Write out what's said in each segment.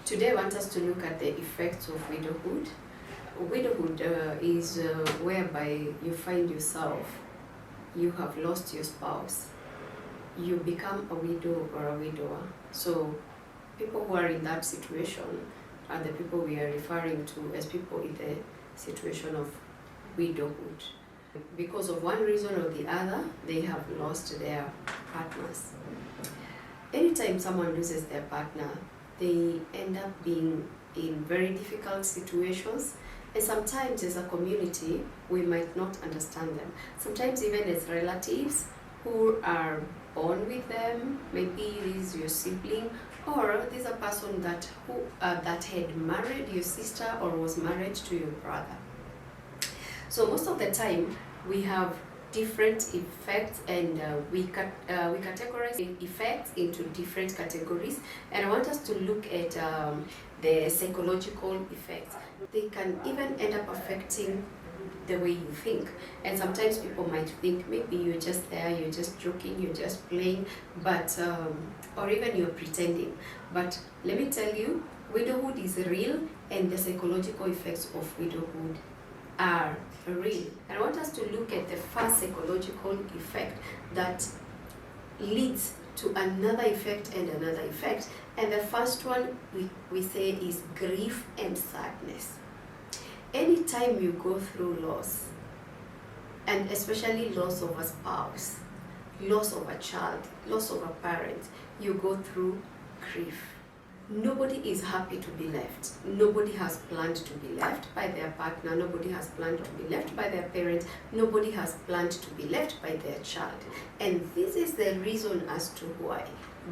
Today I want us to look at the effects of widowhood. Widowhood is whereby you find yourself, you have lost your spouse, you become a widow or a widower. So people who are in that situation are the people we are referring to as people in the situation of widowhood. Because of one reason or the other, they have lost their partners. Anytime someone loses their partner, they end up being in very difficult situations, and sometimes as a community we might not understand them. Sometimes even as relatives who are born with them, maybe it is your sibling, or there's a person that had married your sister or was married to your brother. So most of the time we have different effects, and we categorize effects into different categories, and I want us to look at the psychological effects. They can even end up affecting the way you think, and sometimes people might think maybe you're just there, you're just joking, you're just playing, but or even you're pretending. But let me tell you, widowhood is real, and the psychological effects of widowhood are real. And I want us to look at the first psychological effect that leads to another effect and another effect. And the first one we say is grief and sadness. Anytime you go through loss, and especially loss of a spouse, loss of a child, loss of a parent, you go through grief. Nobody is happy to be left. Nobody has planned to be left by their partner. Nobody has planned to be left by their parent. Nobody has planned to be left by their child. And this is the reason as to why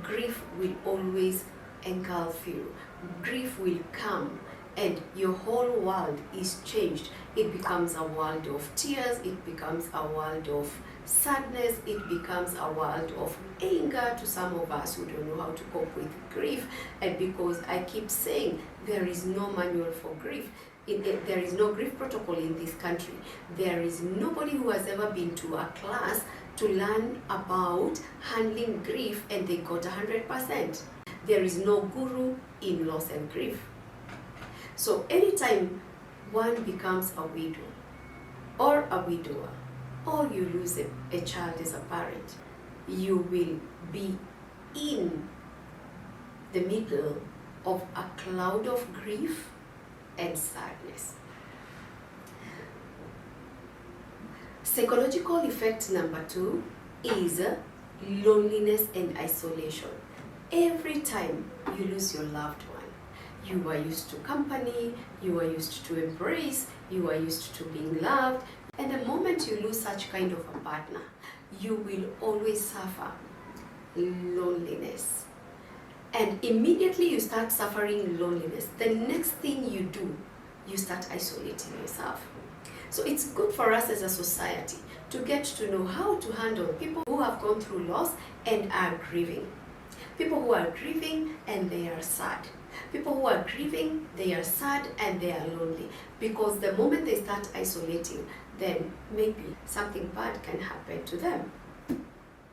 grief will always engulf you. Grief will come, and your whole world is changed. It becomes a world of tears. It becomes a world of sadness. It becomes a world of anger to some of us who don't know how to cope with grief. And because I keep saying there is no manual for grief, there is no grief protocol in this country. There is nobody who has ever been to a class to learn about handling grief and they got 100%. There is no guru in loss and grief. So anytime one becomes a widow or a widower, or you lose a child as a parent, you will be in the middle of a cloud of grief and sadness. Psychological effect number 2 is loneliness and isolation. Every time you lose your loved one, you are used to company, you are used to embrace, you are used to being loved, and the moment you lose such kind of a partner, you will always suffer loneliness. And immediately you start suffering loneliness, the next thing you do, you start isolating yourself. So it's good for us as a society to get to know how to handle people who have gone through loss and are grieving. People who are grieving and they are sad. People who are grieving, they are sad and they are lonely. Because the moment they start isolating, then maybe something bad can happen to them.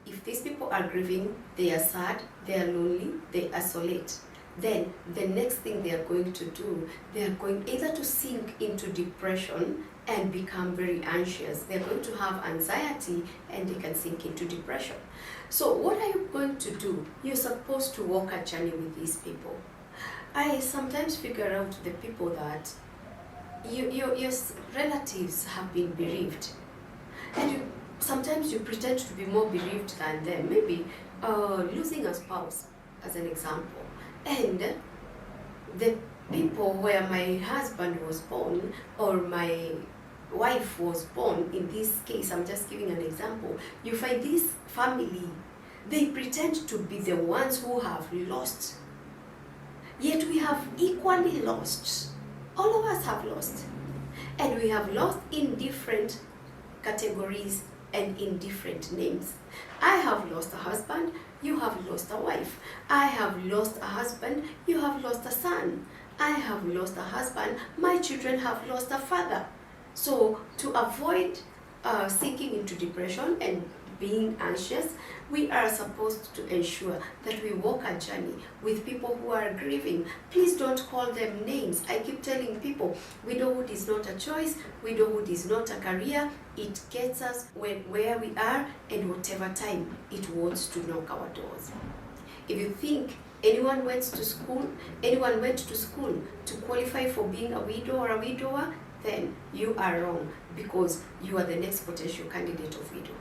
If these people are grieving, they are sad, they are lonely, they isolate, then the next thing they are going to do, they are going either to sink into depression and become very anxious. They're going to have anxiety and they can sink into depression. So what are you going to do? You're supposed to walk a journey with these people. I sometimes figure out the people that your relatives have been bereaved, and sometimes you pretend to be more bereaved than them. Maybe losing a spouse as an example, and the people where my husband was born or my wife was born, in this case I'm just giving an example, you find this family, they pretend to be the ones who have lost, yet we have equally lost. All of us have lost, and we have lost in different categories and in different names. I have lost a husband, you have lost a wife. I have lost a husband, you have lost a son. I have lost a husband, my children have lost a father. So to avoid sinking into depression and being anxious. We are supposed to ensure that we walk a journey with people who are grieving. Please don't call them names. I keep telling people, widowhood is not a choice, widowhood is not a career. It gets us where we are and whatever time it wants to knock our doors. If you think anyone went to school to qualify for being a widow or a widower, then you are wrong, because you are the next potential candidate of widowhood.